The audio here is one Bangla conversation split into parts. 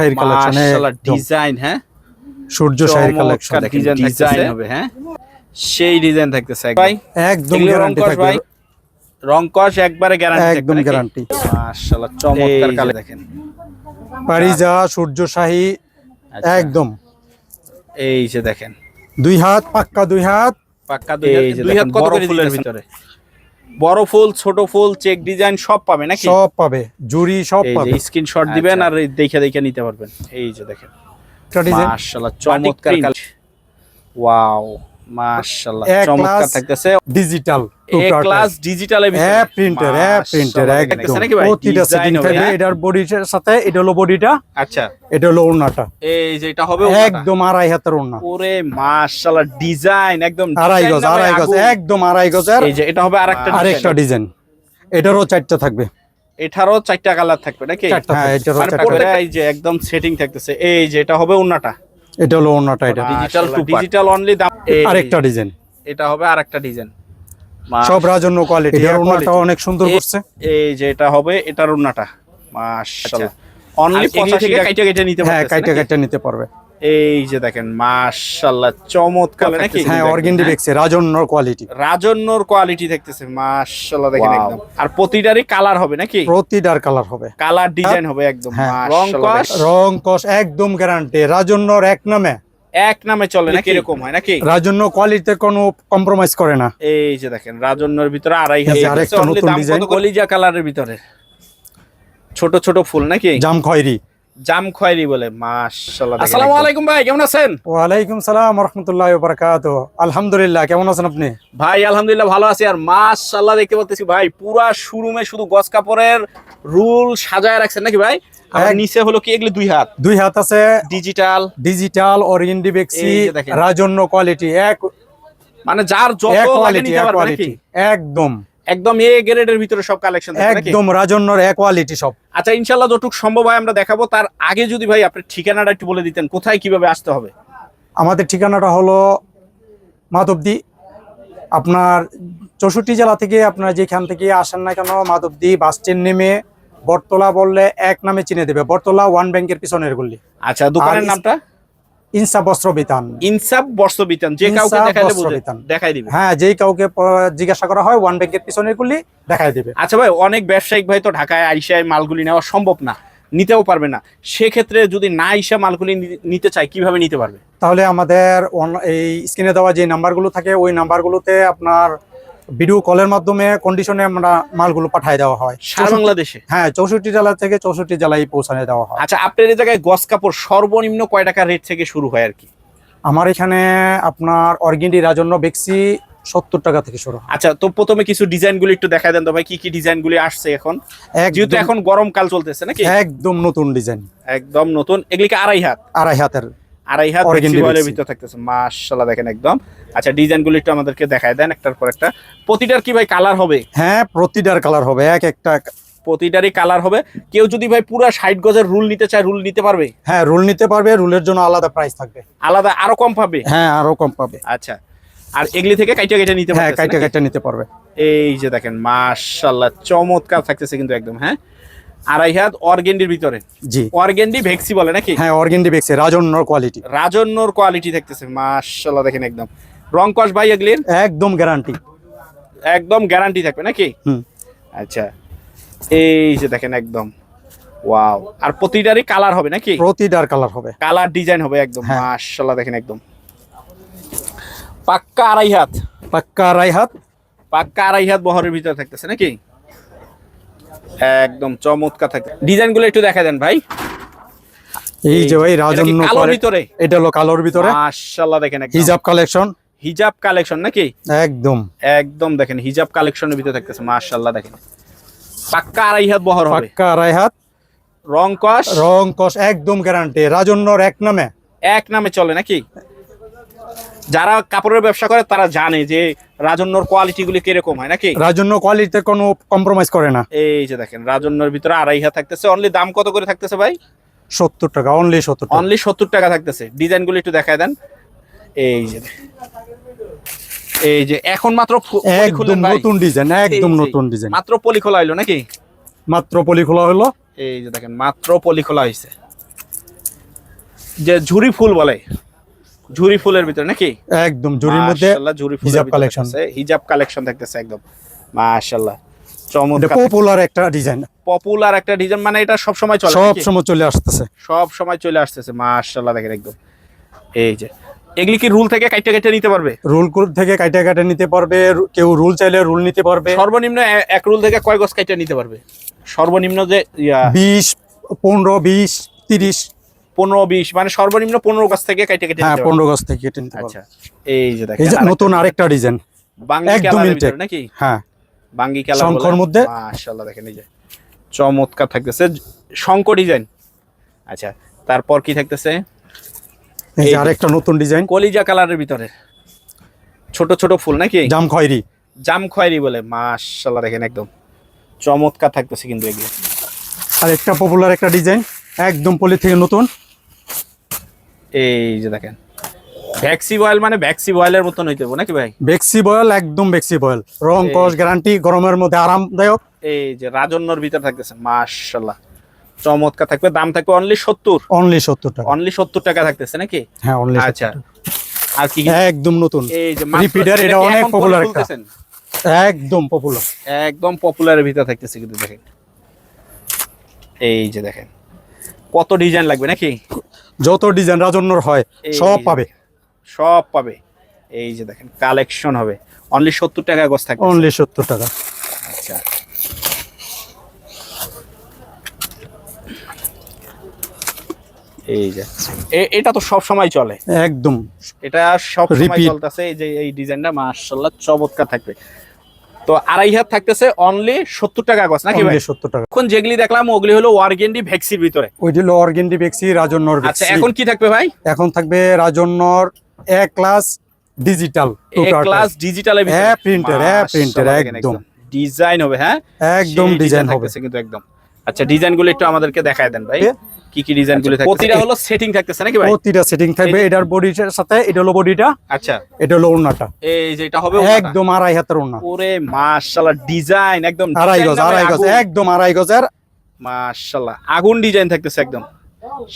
শাড়ির কালেকশন মাশাআল্লাহ ডিজাইন হ্যাঁ সূর্য শাড়ির কালেকশন ডিজাইন হবে হ্যাঁ সেই ডিজাইন থাকতেছে ভাই একদম গ্যারান্টি থাকবে ভাই রং কস একবারে গ্যারান্টি থাকবে একদম গ্যারান্টি মাশাআল্লাহ চমৎকার কালার দেখেন পারিজা সূর্য শাহী একদম এই যে দেখেন দুই হাত পাক্কা দুই হাত দুই হাত কত করে ফুলের ভিতরে বড় ফুল ছোট ফুল চেক ডিজাইন সব পাবে নাকি সব পাবে জুরি সব পাবে স্ক্রিনশট দিবেন আর দেখে দেখে নিতে পারবেন এই যে দেখেন মাশাআল্লাহ চমৎকার কালার ওয়াও মাশাআল্লাহ চমৎকার থাকতেছে ডিজিটাল এ ক্লাস ডিজিটালের ভিতরে প্রিন্টার একদম প্রতিটা সেটিং থাকবে এটার বডির সাথে এটা হলো বডিটা আচ্ছা এটা হলো ওড়নাটা এই যে এটা হবে একদম আড়াই হাতের ওড়না ওরে মাশাআল্লাহ ডিজাইন একদম আড়াই গজ একদম আড়াই গজের এই যে এটা হবে আরেকটা ডিজাইন এটারও চারটা থাকবে এটারও চারটা কালার থাকবে নাকি হ্যাঁ এটারও চারটা এই যে একদম সেটিং থাকতেছে এই যে এটা হবে ওড়নাটা এটা হলো ওড়নাটা এটা ডিজিটাল অনলি দাম আরেকটা ডিজাইন এটা হবে আরেকটা ডিজাইন সব রাজন্য কোয়ালিটি এর ওড়নাটা অনেক সুন্দর করছে এই যে এটা হবে এটার ওড়নাটা মাশাআল্লাহ অনলি 85 থেকে কাইটা কাইটা নিতে পারবে হ্যাঁ কাইটা কাইটা নিতে পারবে এই যে দেখেন মাশাআল্লাহ চমৎকার নাকি হ্যাঁ অর্গানডি বেক্সে রাজন্যর কোয়ালিটি দেখতেছে মাশাআল্লাহ দেখেন একদম আর প্রতিটারই কালার হবে নাকি প্রতিটার কালার হবে কালার ডিজাইন হবে একদম রং কস একদম গ্যারান্টি রাজন্যর এক নামে চলে নাকি এরকম হয় নাকি রাজন্য কোয়ালিটিতে কোনো কম্প্রোমাইজ করে না এই যে দেখেন রাজন্যর ভিতরে 2500 অনলি দাম কত কলিজা কালারের ভিতরে ছোট ছোট ফুল নাকি জাম খয়েরি বলে মাশাআল্লাহ আসসালামু আলাইকুম ভাই কেমন আছেন ওয়া আলাইকুম সালাম ওয়া রাহমাতুল্লাহি ওয়া বারাকাতুহু আলহামদুলিল্লাহ কেমন আছেন আপনি ভাই আলহামদুলিল্লাহ ভালো আছি আর মাশাআল্লাহ দেখতে পাচ্ছি ভাই পুরো শোরুমে শুধু গস কাপড়ের রুল সাজায় রাখছেন নাকি ভাই আর নিচে হলো কি এগুলো দুই হাত আছে ডিজিটাল অর্গানডি বেক্সি রাজন্য কোয়ালিটি এক মানে যার যত লাগে নিতে পারবে নাকি একদম এ গ্রেডের ভিতরে সব কালেকশন থাকে নাকি একদম রাজন্যর এক কোয়ালিটি সব আচ্ছা ইনশাআল্লাহ যতটুকু সম্ভব হয় আমরা দেখাবো তার আগে যদি ভাই আপনি ঠিকানাটা একটু বলে দিতেন কোথায় কিভাবে আসতে হবে আমাদের ঠিকানাটা হলো মাধবদী আপনার 64 জেলা থেকে আপনারা যেখান থেকে আসেন না কেন মাধবদী বাস স্ট্যান্ড নেমে বটতলা বললে এক নামে চিনে দেবে বটতলা ওয়ান ব্যাংকের পিছনের গলি আচ্ছা দোকানের নামটা ইনসাফ বস্ত্র বিতান যে কাউকে দেখাইলে দেখাই দিবে হ্যাঁ যেই কাউকে জিজ্ঞাসা করা হয় ওয়ান ব্যাংকের পিছনের গলি দেখাই দিবে আচ্ছা ভাই অনেক ব্যবসায়িক ভাই তো ঢাকায় আইসায় মালগুলি নেওয়া সম্ভব না নিতেও পারবে না সেক্ষেত্রে যদি না আইসা মালগুলি নিতে চাই কিভাবে নিতে পারবে তাহলে আমাদের এই স্ক্রিনে দেওয়া যে নাম্বারগুলো থাকে ওই নাম্বারগুলোতে আপনার ভিডিও কলের মাধ্যমে কন্ডিশনে আমরা মালগুলো পাঠিয়ে দেওয়া হয় সারা বাংলাদেশে হ্যাঁ 64 জেলা থেকে 64 জেলায় পৌঁছানো দেওয়া হয় আচ্ছা আপনার এই জায়গায় গস কাপড় সর্বনিম্ন কয় টাকা রেট থেকে শুরু হয় আর কি আমার এখানে আপনার অর্গানডি রাজন্য বেক্সি 70 টাকা থেকে শুরু। আচ্ছা তো প্রথমে কিছু ডিজাইনগুলো একটু দেখাই দেন তো ভাই কি কি ডিজাইনগুলো আসছে এখন যেহেতু এখন গরমকাল চলতেছে নাকি একদম নতুন ডিজাইন একদম নতুন এগুলি কি আড়াই হাতের অর্গানডির ভিতর থাকতেছে মাশাআল্লাহ দেখেন একদম আচ্ছা ডিজাইনগুলো একটু আমাদেরকে দেখায় দেন একটার পর একটা প্রতিটার কি ভাই কালার হবে হ্যাঁ প্রতিটার কালার হবে একটা প্রতিটারই কালার হবে কেউ যদি ভাই পুরো 60 গজের রুল নিতে চায় রুল নিতে পারবে হ্যাঁ রুল নিতে পারবে রুলের জন্য আলাদা প্রাইস থাকবে আলাদা আরো কম পাবে হ্যাঁ আরো কম পাবে আচ্ছা আর এগুলি থেকে কাইটা নিতে পারবে হ্যাঁ কাইটা নিতে পারবে এই যে দেখেন মাশাআল্লাহ চমৎকার থাকতেছে কিন্তু একদম হ্যাঁ আড়াই হাত অর্গানডির ভিতরে জি অর্গানডি ভেক্সি বলে নাকি হ্যাঁ অর্গানডি ভেক্সি রাজন্যর কোয়ালিটি থাকতেছে মাশাআল্লাহ দেখেন একদম রং কস ভাই এগুলির একদম গ্যারান্টি থাকবে নাকি আচ্ছা এই যে দেখেন একদম ওয়াও আর প্রতিটারই কালার হবে নাকি প্রতিটার কালার হবে কালার ডিজাইন হবে একদম মাশাআল্লাহ দেখেন একদম পাক্কা আড়াই হাত বহরের ভিতরে থাকতেছে নাকি একদম চমৎকার থাকে ডিজাইনগুলো একটু দেখা দেন ভাই এই যে ভাই রাজন্য কালোর ভিতরে এটা হলো কালোর ভিতরে মাশাআল্লাহ দেখেন একদম হিজাব কালেকশন নাকি একদম দেখেন হিজাব কালেকশনের ভিতরে থাকতেছে মাশাআল্লাহ দেখেন পাক্কা আড়াই হাত বহর হবে রং কস একদম গ্যারান্টি রাজন্যর এক নামে চলে নাকি যারা কাপড়ের ব্যবসা করে তারা জানে যে রাজন্যর কোয়ালিটি গুলি কিরকম হয় নাকি রাজন্য কোয়ালিটিতে কোনো কম্প্রোমাইজ করে না এই যে দেখেন রাজন্যর ভিতরে আড়াই হাত থাকতেছে অনলি দাম কত করে থাকতেছে ভাই 70 টাকা অনলি 70 টাকা থাকতেছে ডিজাইনগুলো একটু দেখায় দেন এই যে এখন মাত্র নতুন ডিজাইন মাত্র পলি খোলা হলো নাকি মাত্র পলি খোলা হলো এই যে দেখেন মাত্র পলি খোলা হয়েছে যে ঝুরি ফুল বলে, ঝুরি ফুলের ভিতরে নাকি একদম ঝুরির মধ্যে মাশাআল্লাহ ঝুরি ফুলের কালেকশন, হিজাব কালেকশন থাকতেছে একদম মাশাআল্লাহ চমৎকার। পপুলার একটা ডিজাইন, পপুলার একটা ডিজাইন, মানে এটা সব সময় চলে, সব সময় চলে আসতেছে, সব সময় চলে আসতেছে মাশাআল্লাহ। দেখেন একদম এই যে এগুলি কি রুল থেকে কাইটা কাইটা নিতে পারবে? রুল থেকে কাইটা কাইটা নিতে পারবে, কেউ রুল চাইলে রুল নিতে পারবে। সর্বনিম্ন এক রুল থেকে কয় গজ কাইটা নিতে পারবে? সর্বনিম্ন যে 20 15 20 30 15 20, মানে সর্বনিম্ন 15 গজ থেকে কাইটা কাইটা নিতে পারবে। 15 গজ থেকে কেটে নিতে পারবে। আচ্ছা এই যে দেখেন এই যে নতুন আরেকটা ডিজাইন, বাঙ্গি কালারের ভিতরে নাকি? হ্যাঁ বাঙ্গি কালার শঙ্কর মধ্যে মাশাআল্লাহ। দেখেন এই যে চমৎকার থাকতেছে শঙ্কর ডিজাইন। আচ্ছা তারপর কি থাকতেছে? এই যে আরেকটা নতুন ডিজাইন, কলিজা কালারের ভিতরে ছোট ছোট ফুল নাকি? জাম খয়েরি, জাম খয়েরি বলে মাশাআল্লাহ। দেখেন একদম চমৎকার থাকতেছে কিন্তু এগুলো। আরেকটা পপুলার একটা ডিজাইন, একদম পলি থেকে নতুন। এই যে দেখেন ভ্যাক্সি বয়েল, মানে ভ্যাক্সি বয়েলের মতন হইতে হবে নাকি ভাই? ভ্যাক্সি বয়েল, একদম ভ্যাক্সি বয়েল, রং কস গ্যারান্টি, গরমের মধ্যে আরামদায়ক। এই যে রাজন্যর ভিতর থাকতেছে মাশাআল্লাহ চমৎকার থাকবে। দাম থাকবে অনলি 70, অনলি 70 টাকা, অনলি 70 টাকা থাকতেছে নাকি? হ্যাঁ অনলি। আচ্ছা আর কি একদম নতুন এই যে রিপিটার, এটা অনেক পপুলার একটা, একদম পপুলার, একদম পপুলারের ভিতর থাকতেছে কিন্তু দেখেন। এই যে দেখেন কত ডিজাইন লাগবে নাকি? যত ডিজাইন রাজন্যর হয় সব পাবে, সব পাবে। এই যে দেখেন কালেকশন হবে অনলি 70 টাকা গজ থাকবে, অনলি 70 টাকা। আচ্ছা এই যে এটা তো সব সময় চলে, একদম এটা সব সময় চলতেছে। এই যে এই ডিজাইনটা মাশাআল্লাহ চমৎকার থাকবে। তো আড়াই হাত থাকতেছে অনলি 70 টাকা গজ নাকি ভাই? 70 টাকা। এখন যেগুলি দেখলাম ওগুলি হলো অর্গেন্ডি ভ্যাক্সির ভিতরে, ওই হলো অর্গেন্ডি ভ্যাক্সি রাজন্যর। আচ্ছা এখন কি থাকবে ভাই? এখন থাকবে রাজন্যর এ ক্লাস ডিজিটাল, এ ক্লাস ডিজিটালের ভিতরে, হ্যাঁ প্রিন্টার, হ্যাঁ প্রিন্টার, একদম ডিজাইন হবে, হ্যাঁ একদম ডিজাইন হবে কিন্তু একদম। আচ্ছা ডিজাইনগুলো একটু আমাদেরকে দেখায় দেন ভাই, কি কি ডিজাইনগুলো থাকবে? প্রতিটা হলো সেটিং থাকতেছে নাকি ভাই? প্রতিটা সেটিং থাকবে, এটার বডিটার সাথে এটা হলো বডিটা, আচ্ছা এটা হলো ওড়নাটা, এই যে এটা হবে একদম আড়াই হাতের ওড়না। ওরে মাশাআল্লাহ ডিজাইন একদম আড়াই গজ, একদম আড়াই গজের মাশাআল্লাহ আগুন ডিজাইন থাকতেছে একদম,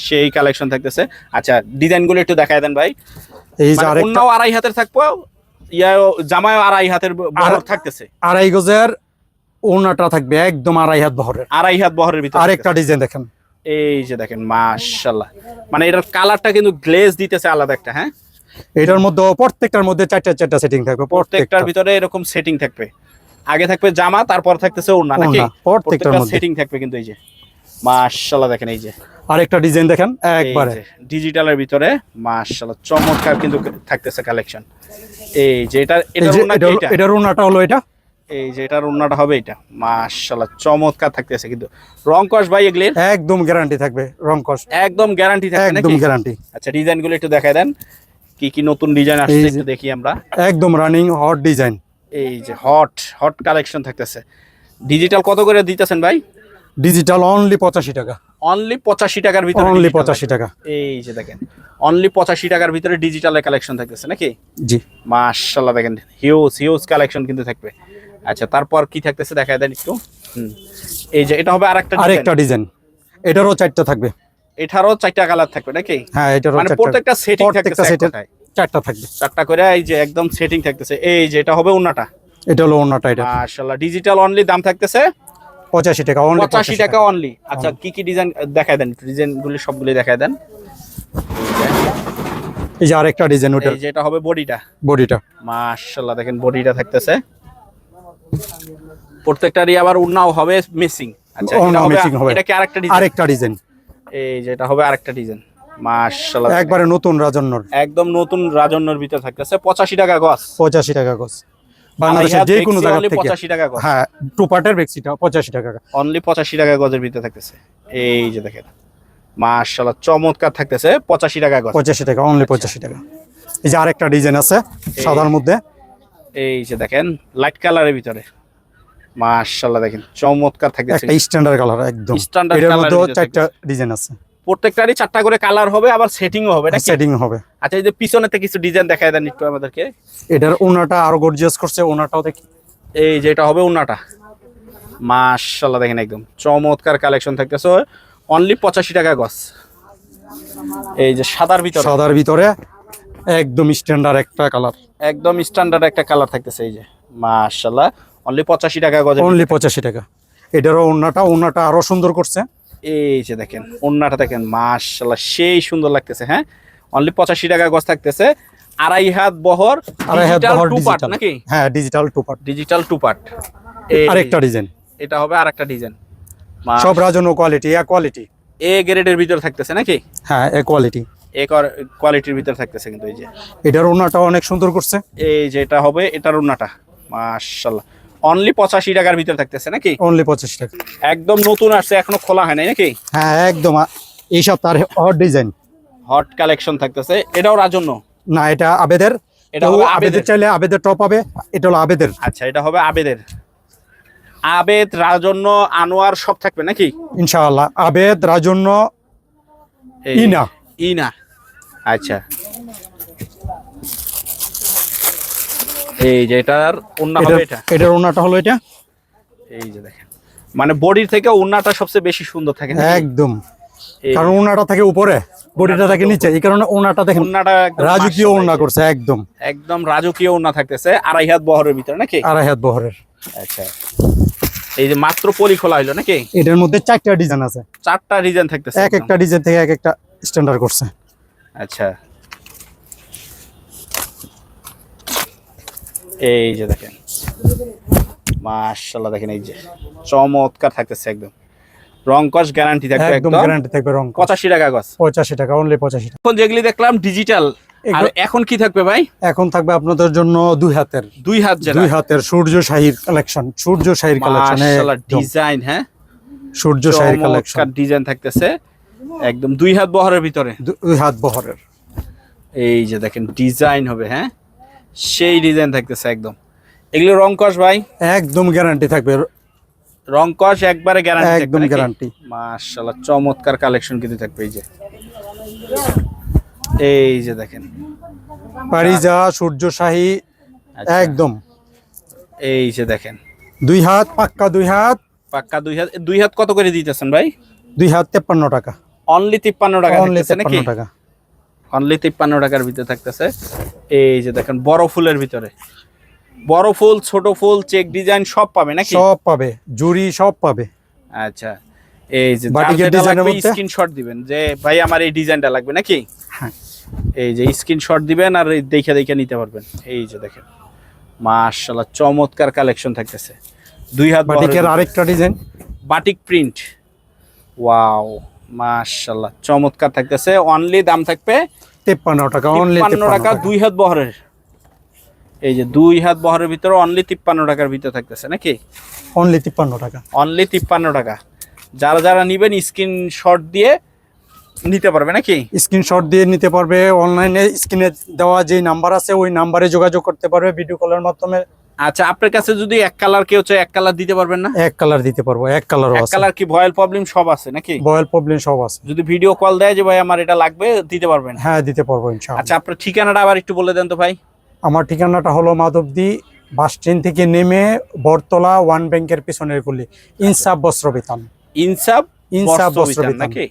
সেই কালেকশন থাকতেছে। আচ্ছা ডিজাইনগুলো একটু দেখায় দেন ভাই। এই যে আরেকটা ওড়নাও আড়াই হাতের থাকবে, জামাও আড়াই হাতের বহর থাকতেছে, আড়াই গজের ওড়নাটা থাকবে একদম আড়াই হাত বহরের, আড়াই হাত বহরের ভিতরে। আরেকটা ডিজাইন দেখেন, এই যে দেখেন মাশাআল্লাহ, মানে এটার কালারটা কিন্তু গ্লেজ দিতেছে আলাদা একটা। হ্যাঁ এটার মধ্যে প্রত্যেকটার মধ্যে চারটা সেটিং থাকবে, প্রত্যেকটার ভিতরে এরকম সেটিং থাকবে। আগে থাকবে জামা, তারপর থাকতেছে ওড়না নাকি? প্রত্যেকটার মধ্যে সেটিং থাকবে কিন্তু। এই যে মাশাআল্লাহ দেখেন এই যে আরেকটা ডিজাইন দেখেন একবারে ডিজিটালের ভিতরে মাশাআল্লাহ চমৎকার কিন্তু থাকতেছে কালেকশন। এই যে এটার ওড়নাটা হলো এটা, এই যে এটার ওড়নাটা হবে এটা মাশাআল্লাহ চমৎকার থাকতেছে কিন্তু। রং কস ভাই এগুলির একদম গ্যারান্টি থাকবে, রং কস একদম গ্যারান্টি থাকবে নাকি? একদম গ্যারান্টি। আচ্ছা ডিজাইনগুলো একটু দেখায় দেন, কি কি নতুন ডিজাইন আসছে একটু দেখি আমরা। একদম রানিং হট ডিজাইন, এই যে হট হট কালেকশন থাকতেছে। ডিজিটাল কত করে দিতেছেন ভাই? ডিজিটাল অনলি 85 টাকা, অনলি 85 টাকার ভিতরে, অনলি 85 টাকা। এই যে দেখেন অনলি 85 টাকার ভিতরে ডিজিটালের কালেকশন থাকতেছে নাকি? জি মাশাআল্লাহ দেখেন হিউজ কালেকশন কিন্তু থাকবে। আচ্ছা তারপর কি থাকতেছে দেখায় দেন একটু। এই যে এটা হবে আরেকটা ডিজাইন, এটারও 4টা থাকবে, এটারও 4টা কালার থাকবে নাকি? হ্যাঁ এটারও মানে প্রত্যেকটা সেটিং থাকতেছে, 4টা থাকবে, 4টা করে এই যে একদম সেটিং থাকতেছে। এই যে এটা হবে ওন্নাটা, এটা হলো ওন্নাটা, এটা মাশাআল্লাহ ডিজিটাল অনলি দাম থাকতেছে 85 টাকা, অনলি 85 টাকা অনলি। আচ্ছা কি কি ডিজাইন দেখায় দেন, ডিজাইনগুলো সবগুলো দেখায় দেন। এই যে আরেকটা ডিজাইন, ওটা এই যে এটা হবে বডিটা, মাশাআল্লাহ দেখেন বডিটা থাকতেছে। প্রত্যেকটারই আবার ওড়নাও হবে মিসিং। আচ্ছা এটা কি আরেকটা ডিজাইন, এই যে এটা হবে আরেকটা ডিজাইন মাশাআল্লাহ একবারে নতুন রাজন্যর, একদম নতুন রাজন্যর ভিতর থাকতেছে 85 টাকা গজ, 85 টাকা গজ, বাংলাদেশের যে কোনো জায়গা থেকে 85 টাকা গজ। হ্যাঁ টু পার্টের বেক্সিটা 85 টাকা, অনলি 85 টাকা গজের ভিতর থাকতেছে। এই যে দেখেন মাশাআল্লাহ চমৎকার থাকতেছে 85 টাকা গজ, 85 টাকা, অনলি 85 টাকা। এই যে আরেকটা ডিজাইন আছে সাদার মধ্যে, এই যে দেখেন লাইট কালারের ভিতরে মাশাআল্লাহ দেখেন চমৎকার থাকতেছে, একটা স্ট্যান্ডার্ড কালার একদম। এর মধ্যে 4টা ডিজাইন আছে, প্রত্যেকটারই 4টা করে কালার হবে, আবার সেটিংও হবে নাকি? সেটিং হবে। আচ্ছা এই যে পিছনেতে কিছু ডিজাইন দেখায় দেন একটু আমাদেরকে। এটার ওন্নাটা আরো গর্জিয়াস করছে, ওন্নাটাও দেখি। এই যে এটা হবে ওন্নাটা মাশাআল্লাহ দেখেন একদম চমৎকার কালেকশন থাকতেছে, অনলি 85 টাকা গজ। এই যে সাদার ভিতরে একদম স্ট্যান্ডার্ড একটা কালার, একদম স্ট্যান্ডার্ড একটা কালার থাকতেছে। এই যে মাশাআল্লাহ, অনলি 85 টাকা গজ, অনলি 85 টাকা। এটারও ওন্নাটা আরো সুন্দর করছে। এই যে দেখেন ওন্নাটা দেখেন মাশাআল্লাহ সেই সুন্দর লাগতেছে। হ্যাঁ, অনলি 85 টাকা গজ থাকতেছে। আড়াই হাত বহর, ডিজিটাল টু পার্ট নাকি? হ্যাঁ, ডিজিটাল টু পার্ট। আরেকটা ডিজাইন, এটা হবে আরেকটা ডিজাইন। সব রাজন্য কোয়ালিটি, এ গ্রেডের ভিতর থাকতেছে নাকি? হ্যাঁ, কোয়ালিটির ভিতর থাকতেছে কিন্তু। এই যে এটার ওন্নাটা অনেক সুন্দর করছে। এই যে এটা হবে এটার ওন্নাটা মাশাআল্লাহ, অনলি 85 টাকার ভিতর থাকতেছে নাকি? অনলি 85 টাকা। একদম নতুন আসছে, এখনো খোলা হয় নাই নাকি? হ্যাঁ, একদম এই সপ্তাহের হট ডিজাইন, হট কালেকশন থাকতেছে। এটাও রাজন্য না, এটা আবেদের। এটা হবে আবেদের, চাইলে আবেদের টপ হবে। এটা হলো আবেদের। আচ্ছা, এটা হবে আবেদের। আবেদ, রাজন্য, আনোয়ার সব থাকবে নাকি? ইনশাআল্লাহ আবেদ, রাজন্য, ইনা। আচ্ছা, এই যে এটার ওন্না হবে এটার ওন্নাটা হলো এটা। এই যে দেখেন, মানে বডির থেকে ওন্নাটা সবচেয়ে বেশি সুন্দর থাকে একদম, কারণ ওন্নাটা থাকে উপরে, বডিটা থাকে নিচে। এই কারণে ওন্নাটা দেখেন, ওন্নাটা রাজকীয় ওন্না করছে। একদম রাজকীয় ওন্না থাকতেছে। আড়াই হাত বহরের ভিতরে নাকি? আড়াই হাত বহরের। আচ্ছা, এই যে মাত্র পলি খোলা হইলো নাকি? এটার মধ্যে 4টা ডিজাইন আছে। 4টা ডিজাইন থাকতেছে, এক একটা ডিজাইন থেকে এক একটা স্ট্যান্ডার্ড করছে। আচ্ছা, এই যে দেখেন মাশাআল্লাহ, দেখেন এই যে চমৎকার থাকতেছে। একদম রং কস গ্যারান্টি থাকবে, একদম গ্যারান্টি থাকবে। রং 85 টাকা গজ, 85 টাকা, অনলি 85 টাকা। এখন যেগুলি দেখলাম ডিজিটাল, আর এখন কি থাকবে ভাই? এখন থাকবে আপনাদের জন্য দুই হাতের সূর্যশাহীর কালেকশন। মাশাআল্লাহ ডিজাইন, হ্যাঁ সূর্যশাহীর কালেকশন ডিজাইন থাকতেছে একদম 2 হাত বহরের ভিতরে। 2 হাত বহরের। এই যে দেখেন ডিজাইন হবে, হ্যাঁ সেই ডিজাইন থাকতেছে একদম। এগুলো রং কস ভাই? একদম গ্যারান্টি থাকবে। রং কস একবারে গ্যারান্টি থাকবে, একদম গ্যারান্টি। মাশাআল্লাহ চমৎকার কালেকশন কিন্তু থাকবে। এই যে দেখেন পারিজা সূর্যশাহী একদম। এই যে দেখেন 2 হাত, পাক্কা 2 হাত। 2 হাত কত করে দিতেছেন ভাই? 2 হাত 53 টাকা, অনলি 53 টাকা নাকি? অনলি 53 টাকার ভিতরে থাকতেছে। এই যে দেখেন বড় ফুলের ভিতরে, বড় ফুল, ছোট ফুল, চেক ডিজাইন সব পাবে নাকি? সব পাবে, জুরি সব পাবে। আচ্ছা, এই যে বাটিকের ডিজাইনের মধ্যে স্ক্রিনশট দিবেন যে ভাই আমার এই ডিজাইনটা লাগবে নাকি? হ্যাঁ, এই যে স্ক্রিনশট দিবেন আর দেখে নিতে পারবেন। এই যে দেখেন মাশাআল্লাহ চমৎকার কালেকশন থাকতেছে। 2 হাত বাটিকের আরেকটা ডিজাইন, বাটিক প্রিন্ট। ওয়াও মাশাআল্লাহ চমৎকার থাকতেছে। অনলি দাম থাকবে 53 টাকা, অনলি 53 টাকা। 2 হাত বহরের, এই যে 2 হাত বহরের ভিতরে অনলি 53 টাকার ভিতরে থাকতেছে নাকি? অনলি 53 টাকা, অনলি 53 টাকা। যারা নেবেন স্ক্রিনশট দিয়ে নিতে পারবে নাকি? স্ক্রিনশট দিয়ে নিতে পারবে। অনলাইনে স্ক্রিনে দেওয়া যে নাম্বার আছে ওই নাম্বারে যোগাযোগ করতে পারবে ভিডিও কলের মাধ্যমে। আচ্ছা, আপনার কাছে যদি এক কালার কেউ চায়, এক কালার দিতে পারবেন না? এক কালার দিতে পারবো, এক কালারও আছে। এক কালার কি ভয়েল প্রবলেম সব আছে নাকি? ভয়েল প্রবলেম সব আছে। যদি ভিডিও কল দেয় যে ভাই আমার এটা লাগবে, দিতে পারবেন? হ্যাঁ, দিতে পারবো ইনশাআল্লাহ। আচ্ছা, আপনার ঠিকানাটা আবার একটু বলে দেন তো ভাই। আমার ঠিকানাটা হলো মাধবদী বাস স্ট্যান্ড থেকে নেমে বটতলা ওয়ান ব্যাংকের পিছনের গলি, ইনসাফ বস্ত্র বিতান। ইনসাফ বস্ত্র বিতান নাকি?